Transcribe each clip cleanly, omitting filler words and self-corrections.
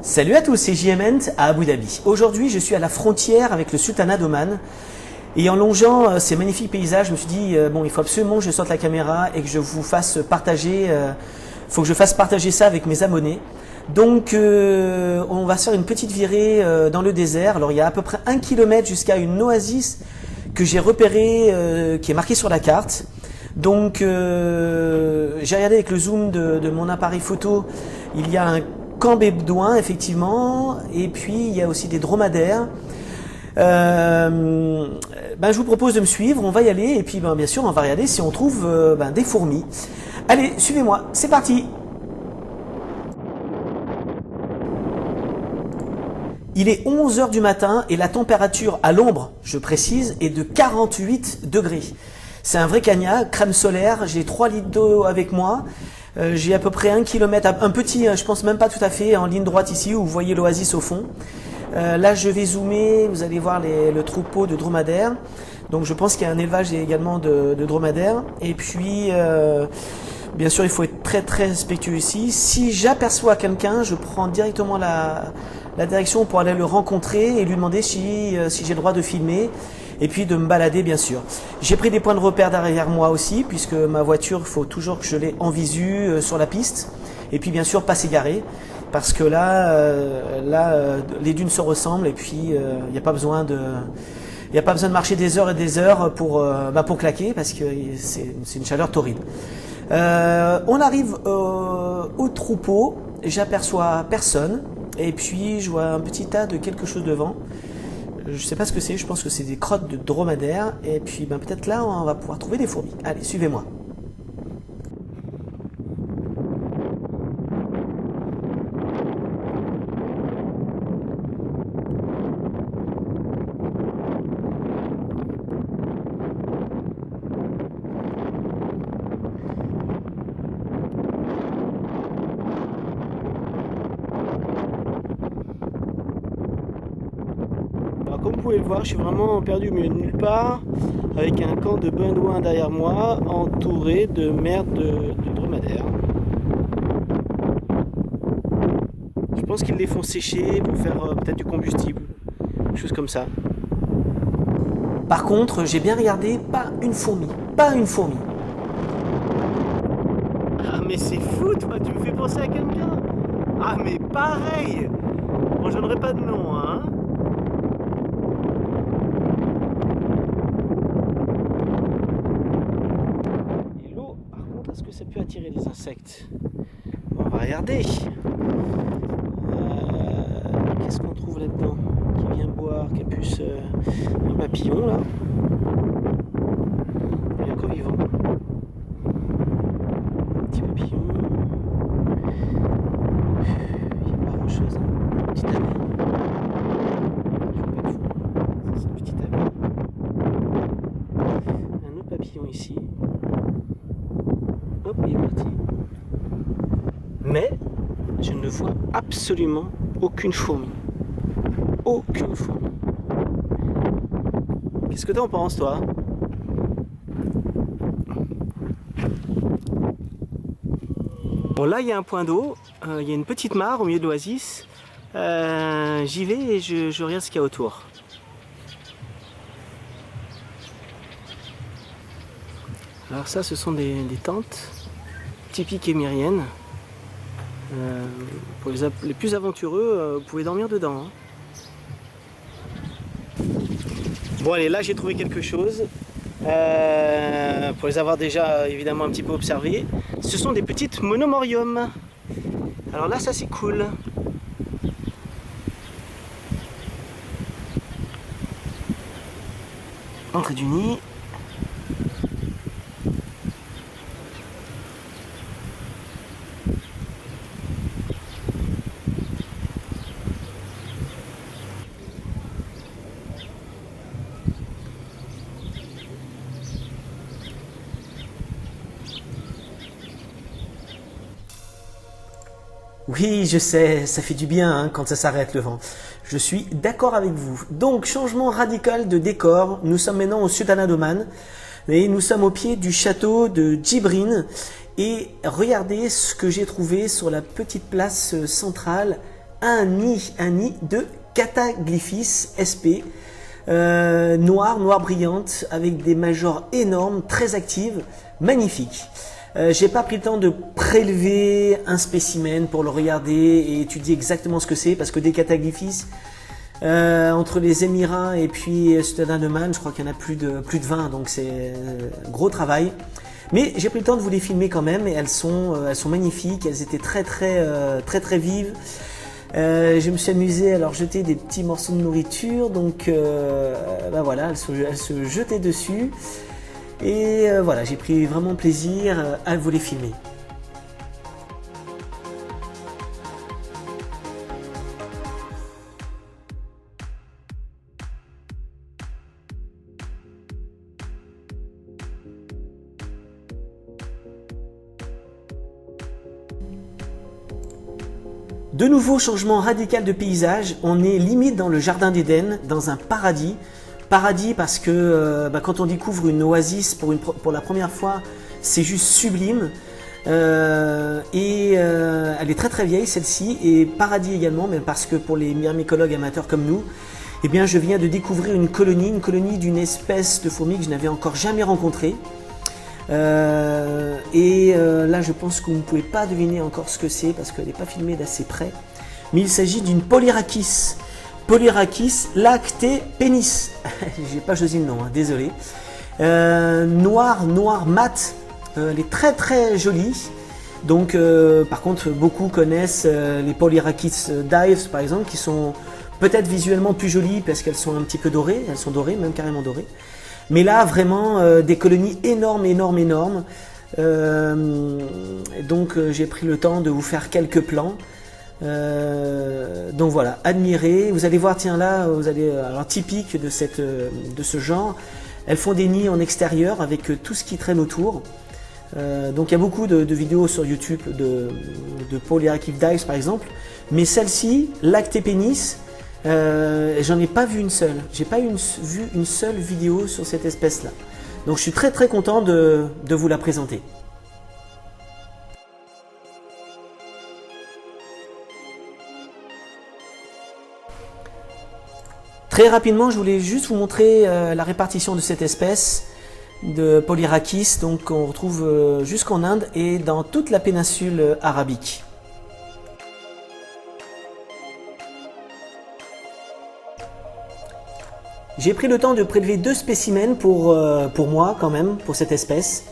Salut à tous, c'est JMent à Abu Dhabi. Aujourd'hui, je suis à la frontière avec le Sultanat d'Oman. Et en longeant ces magnifiques paysages, je me suis dit, bon, il faut absolument que je sorte la caméra et que je vous fasse partager, faut que je fasse partager ça avec mes abonnés. Donc, on va se faire une petite virée dans le désert. Alors, il y a à peu près 1 kilomètre jusqu'à une oasis que j'ai repérée, qui est marquée sur la carte. Donc, j'ai regardé avec le zoom de mon appareil photo, il y a un camp bédouin, effectivement, et puis il y a aussi des dromadaires. Je vous propose de me suivre, on va y aller, et puis bien sûr on va regarder si on trouve des fourmis. Allez, suivez-moi, c'est parti. Il est 11 h du matin et la température à l'ombre, je précise, est de 48 degrés. C'est un vrai cagnard, crème solaire, j'ai 3 litres d'eau avec moi. J'ai à peu près 1 kilomètre, un petit, je pense même pas tout à fait, en ligne droite ici où vous voyez l'oasis au fond. Là je vais zoomer, vous allez voir le troupeau de dromadaires. Donc je pense qu'il y a un élevage également de dromadaires. Et puis bien sûr il faut être très très respectueux ici. Si j'aperçois quelqu'un, je prends directement la direction pour aller le rencontrer et lui demander si j'ai le droit de filmer. Et puis de me balader bien sûr. J'ai pris des points de repère derrière moi aussi, puisque ma voiture, il faut toujours que je l'ai en visu sur la piste. Et puis bien sûr pas s'égarer, parce que là, les dunes se ressemblent et puis il n'y a pas besoin de marcher des heures et des heures pour claquer, parce que c'est une chaleur torride. On arrive au troupeau, j'aperçois personne, et puis je vois un petit tas de quelque chose devant. Je ne sais pas ce que c'est, je pense que c'est des crottes de dromadaire. Et puis peut-être là, on va pouvoir trouver des fourmis. Allez, suivez-moi. Comme vous pouvez le voir, je suis vraiment perdu au milieu de nulle part, avec un camp de bédouins derrière moi, entouré de merde de dromadaires. Je pense qu'ils les font sécher pour faire peut-être du combustible, quelque chose comme ça. Par contre, j'ai bien regardé, pas une fourmi, pas une fourmi. Ah mais c'est fou toi, tu me fais penser à quelqu'un. Ah mais pareil. Bon, je donnerai pas de nom, hein. Est-ce que ça peut attirer des insectes? On va regarder. Qu'est-ce qu'on trouve là-dedans? Qui vient boire, qui a plus un papillon là. Il est encore vivant. Un petit papillon. Il n'y a pas grand-chose. Hein. Petite abeille. C'est une petite abeille. Un autre papillon ici. Hop, il est parti. Mais je ne vois absolument aucune fourmi. Aucune fourmi. Qu'est-ce que t'en penses, toi? Bon, là, il y a un point d'eau. Il y a une petite mare au milieu de l'oasis. J'y vais et je regarde ce qu'il y a autour. Alors ça, ce sont des tentes typiques émiriennes. Pour les plus aventureux, vous pouvez dormir dedans. Hein. Bon allez, là j'ai trouvé quelque chose. Pour les avoir déjà évidemment un petit peu observés. Ce sont des petites monomoriums. Alors là, ça c'est cool. Entrée du nid. Oui, je sais, ça fait du bien hein, quand ça s'arrête le vent. Je suis d'accord avec vous. Donc, changement radical de décor. Nous sommes maintenant au Sultanat d'Oman et nous sommes au pied du château de Djibrine. Et regardez ce que j'ai trouvé sur la petite place centrale. Un nid de Cataglyphis SP. Noire brillante avec des majors énormes, très actives, magnifiques. J'ai pas pris le temps de prélever un spécimen pour le regarder et étudier exactement ce que c'est parce que des Cataglyphis entre les Émirats et puis Sultanat d'Oman, je crois qu'il y en a plus de 20, donc c'est gros travail. Mais j'ai pris le temps de vous les filmer quand même et elles sont magnifiques, elles étaient très vives. Je me suis amusé à leur jeter des petits morceaux de nourriture, donc ben voilà, elles se jetaient dessus. Et voilà, j'ai pris vraiment plaisir à vous les filmer. De nouveau changement radical de paysage, on est limite dans le jardin d'Éden, dans un paradis. Paradis parce que quand on découvre une oasis pour la première fois, c'est juste sublime. Elle est très vieille celle-ci, et paradis également, même parce que pour les myrmécologues amateurs comme nous, eh bien je viens de découvrir une colonie d'une espèce de fourmi que je n'avais encore jamais rencontrée. Là je pense que vous ne pouvez pas deviner encore ce que c'est parce qu'elle n'est pas filmée d'assez près, mais il s'agit d'une Polyrhachis lactépénis. J'ai pas choisi le nom, hein, désolé. Noir mat, elle est très jolie. Donc par contre beaucoup connaissent les Polyrhachis dives par exemple, qui sont peut-être visuellement plus jolies parce qu'elles sont un petit peu dorées, elles sont dorées, même carrément dorées. Mais là, vraiment, des colonies énormes. Donc, j'ai pris le temps de vous faire quelques plans. Donc voilà, admirez. Vous allez voir, tiens là, alors typique de ce genre, elles font des nids en extérieur avec tout ce qui traîne autour. Donc il y a beaucoup de vidéos sur YouTube de Polyrhachis dives par exemple. Mais celle-ci, lactépénis, j'en ai pas vu une seule. J'ai pas vu une seule vidéo sur cette espèce-là. Donc je suis très content de vous la présenter. Très rapidement, je voulais juste vous montrer la répartition de cette espèce de Polyrhachis. Donc on retrouve jusqu'en Inde et dans toute la péninsule arabique. J'ai pris le temps de prélever 2 spécimens pour moi quand même, pour cette espèce.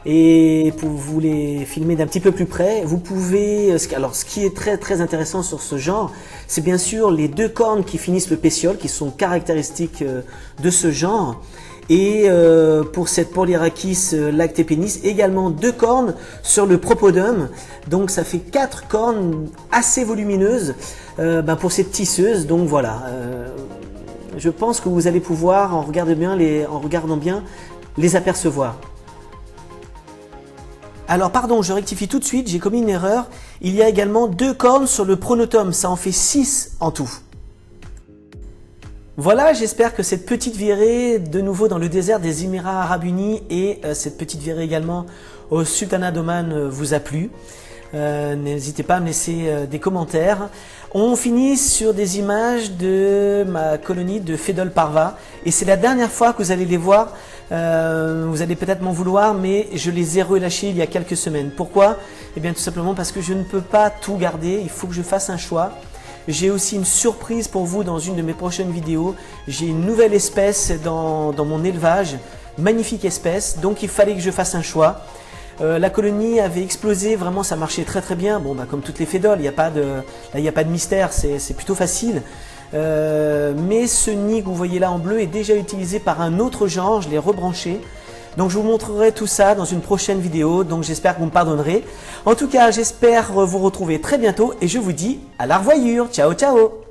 Et pour vous les filmer d'un petit peu plus près, vous pouvez... Alors ce qui est très intéressant sur ce genre, c'est bien sûr les 2 cornes qui finissent le pétiole, qui sont caractéristiques de ce genre. Et pour cette Polyrhachis lactépénis, également 2 cornes sur le propodum. Donc ça fait 4 cornes assez volumineuses pour cette tisseuse. Donc voilà... je pense que vous allez pouvoir, en regardant bien, les apercevoir. Alors pardon, je rectifie tout de suite, j'ai commis une erreur. Il y a également 2 cornes sur le pronotum, ça en fait 6 en tout. Voilà, j'espère que cette petite virée de nouveau dans le désert des Émirats Arabes Unis et cette petite virée également au Sultanat d'Oman vous a plu. N'hésitez pas à me laisser des commentaires. On finit sur des images de ma colonie de Fedol Parva et c'est la dernière fois que vous allez les voir. Vous allez peut-être m'en vouloir, mais je les ai relâchés il y a quelques semaines. Pourquoi? Eh bien tout simplement parce que je ne peux pas tout garder, il faut que je fasse un choix. J'ai aussi une surprise pour vous dans une de mes prochaines vidéos. J'ai une nouvelle espèce dans mon élevage, magnifique espèce, donc il fallait que je fasse un choix. La colonie avait explosé, vraiment ça marchait très bien. Bon comme toutes les fédoles, il n'y a pas de mystère, c'est plutôt facile. Mais ce nid que vous voyez là en bleu est déjà utilisé par un autre genre, je l'ai rebranché. Donc je vous montrerai tout ça dans une prochaine vidéo, donc j'espère que vous me pardonnerez. En tout cas, j'espère vous retrouver très bientôt et je vous dis à la revoyure. Ciao ciao.